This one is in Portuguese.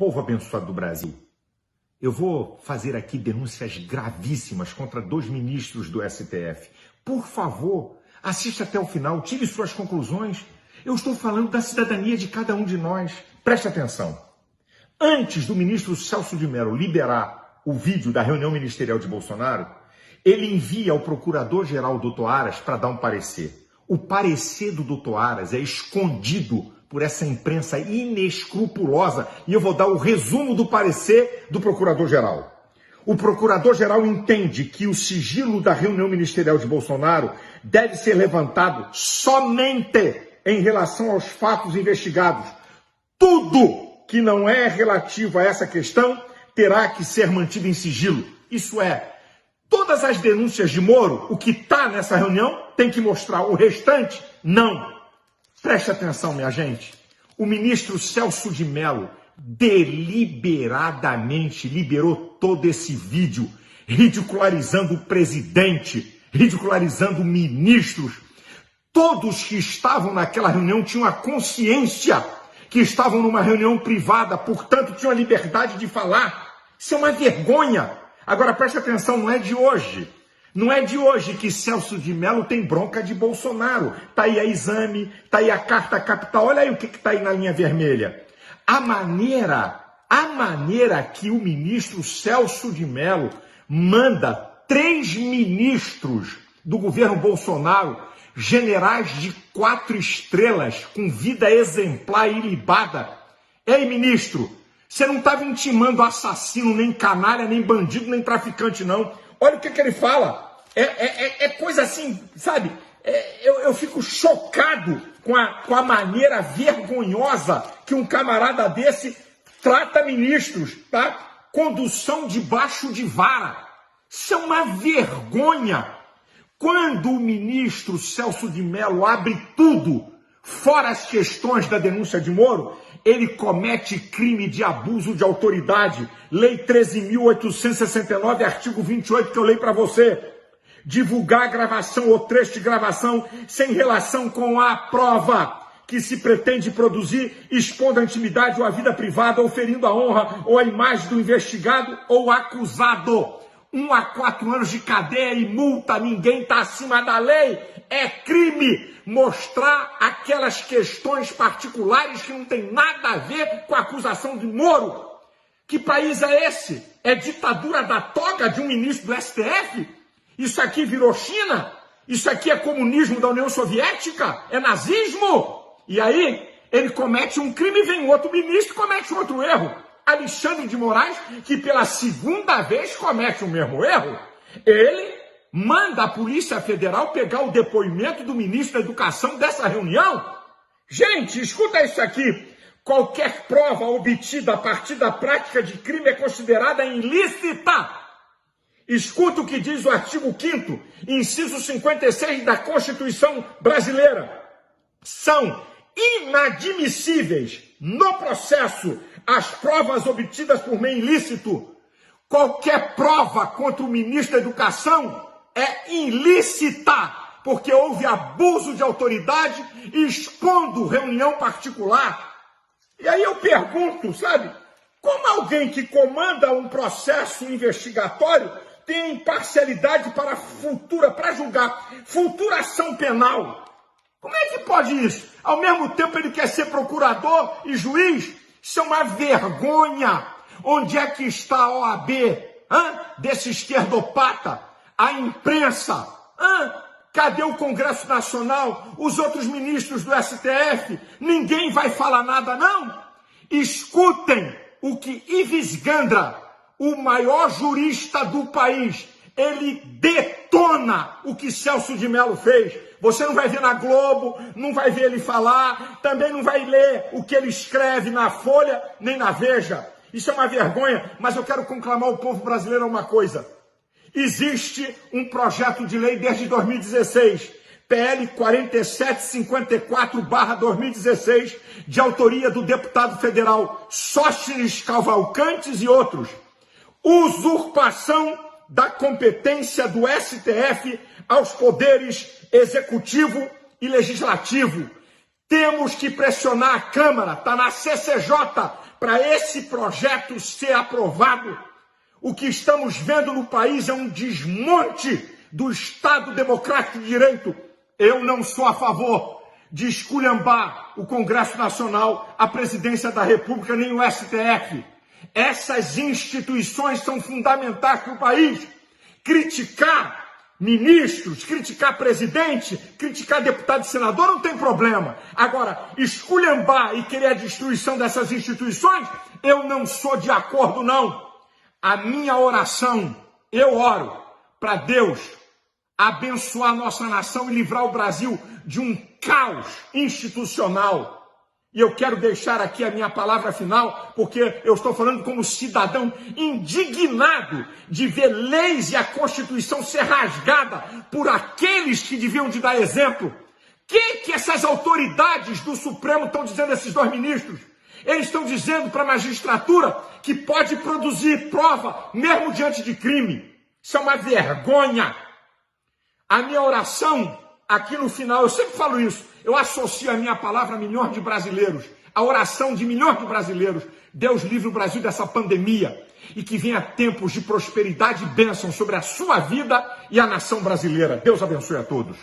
Povo abençoado do Brasil, eu vou fazer aqui denúncias gravíssimas contra 2 ministros do STF. Por favor, assista até o final, tire suas conclusões. Eu estou falando da cidadania de cada um de nós. Preste atenção. Antes do ministro Celso de Mello liberar o vídeo da reunião ministerial de Bolsonaro, ele envia ao procurador-geral Dr. Aras para dar um parecer. O parecer do Dr. Aras é escondido por essa imprensa inescrupulosa, e eu vou dar o resumo do parecer do procurador-geral. O procurador-geral entende que o sigilo da reunião ministerial de Bolsonaro deve ser levantado somente em relação aos fatos investigados. Tudo que não é relativo a essa questão terá que ser mantido em sigilo. Isso é, todas as denúncias de Moro, o que está nessa reunião, tem que mostrar. O restante, não. Preste atenção, minha gente. O ministro Celso de Mello deliberadamente liberou todo esse vídeo, ridicularizando o presidente, ridicularizando ministros. Todos que estavam naquela reunião tinham a consciência que estavam numa reunião privada, portanto tinham a liberdade de falar. Isso é uma vergonha. Agora preste atenção, não é de hoje. Não é de hoje que Celso de Mello tem bronca de Bolsonaro. Está aí a exame, está aí a carta capital. Olha aí o que está aí na linha vermelha. A maneira que o ministro Celso de Mello manda 3 ministros do governo Bolsonaro, generais de 4 estrelas, com vida exemplar e ilibada. Ei, ministro, você não estava intimando assassino, nem canalha, nem bandido, nem traficante, não. Olha o que ele fala. É coisa assim, sabe? Eu fico chocado com a maneira vergonhosa que um camarada desse trata ministros, tá? Condução debaixo de vara. Isso é uma vergonha. Quando o ministro Celso de Mello abre tudo, fora as questões da denúncia de Moro, ele comete crime de abuso de autoridade. Lei 13.869, artigo 28, que eu leio para você. Divulgar gravação ou trecho de gravação sem relação com a prova que se pretende produzir, expondo a intimidade ou a vida privada, ou ferindo a honra ou a imagem do investigado ou acusado. 1 a 4 anos de cadeia e multa, ninguém está acima da lei. É crime mostrar aquelas questões particulares que não tem nada a ver com a acusação de Moro. Que país é esse? É ditadura da toga de um ministro do STF? Isso aqui virou China? Isso aqui é comunismo da União Soviética? É nazismo? E aí, ele comete um crime e vem outro ministro e comete outro erro. Alexandre de Moraes, que pela 2ª vez comete o mesmo erro, ele manda a Polícia Federal pegar o depoimento do ministro da Educação dessa reunião. Gente, escuta isso aqui. Qualquer prova obtida a partir da prática de crime é considerada ilícita. Escuta o que diz o artigo 5º, inciso 56 da Constituição Brasileira. São inadmissíveis no processo as provas obtidas por meio ilícito. Qualquer prova contra o ministro da Educação é ilícita, porque houve abuso de autoridade expondo reunião particular. E aí eu pergunto, sabe, como alguém que comanda um processo investigatório tem imparcialidade para julgar futura ação penal? Como é que pode isso? Ao mesmo tempo ele quer ser procurador e juiz? Isso é uma vergonha. Onde é que está a OAB? Desse esquerdopata? A imprensa? Cadê o Congresso Nacional? Os outros ministros do STF? Ninguém vai falar nada, não? Escutem o que Ives Gandra, o maior jurista do país, ele detona o que Celso de Mello fez. Você não vai ver na Globo, não vai ver ele falar, também não vai ler o que ele escreve na Folha, nem na Veja. Isso é uma vergonha, mas eu quero conclamar o povo brasileiro a uma coisa. Existe um projeto de lei desde 2016, PL 4754/2016, de autoria do deputado federal Sóstenes Cavalcantes e outros. Usurpação da competência do STF aos poderes executivo e legislativo. Temos que pressionar a Câmara, está na CCJ, para esse projeto ser aprovado. O que estamos vendo no país é um desmonte do Estado Democrático de Direito. Eu não sou a favor de esculhambar o Congresso Nacional, a Presidência da República, nem o STF. Essas instituições são fundamentais para o país. Criticar ministros, criticar presidente, criticar deputado e senador não tem problema. Agora, esculhambar e querer a destruição dessas instituições, eu não sou de acordo, não. A minha oração, eu oro para Deus abençoar a nossa nação e livrar o Brasil de um caos institucional. E eu quero deixar aqui a minha palavra final, porque eu estou falando como cidadão indignado de ver leis e a Constituição ser rasgada por aqueles que deviam de dar exemplo. O que essas autoridades do Supremo estão dizendo a esses dois ministros? Eles estão dizendo para a magistratura que pode produzir prova mesmo diante de crime. Isso é uma vergonha. A minha oração aqui no final, eu sempre falo isso, eu associo a minha palavra a milhões de brasileiros, a oração de milhões de brasileiros. Deus livre o Brasil dessa pandemia e que venha tempos de prosperidade e bênção sobre a sua vida e a nação brasileira. Deus abençoe a todos.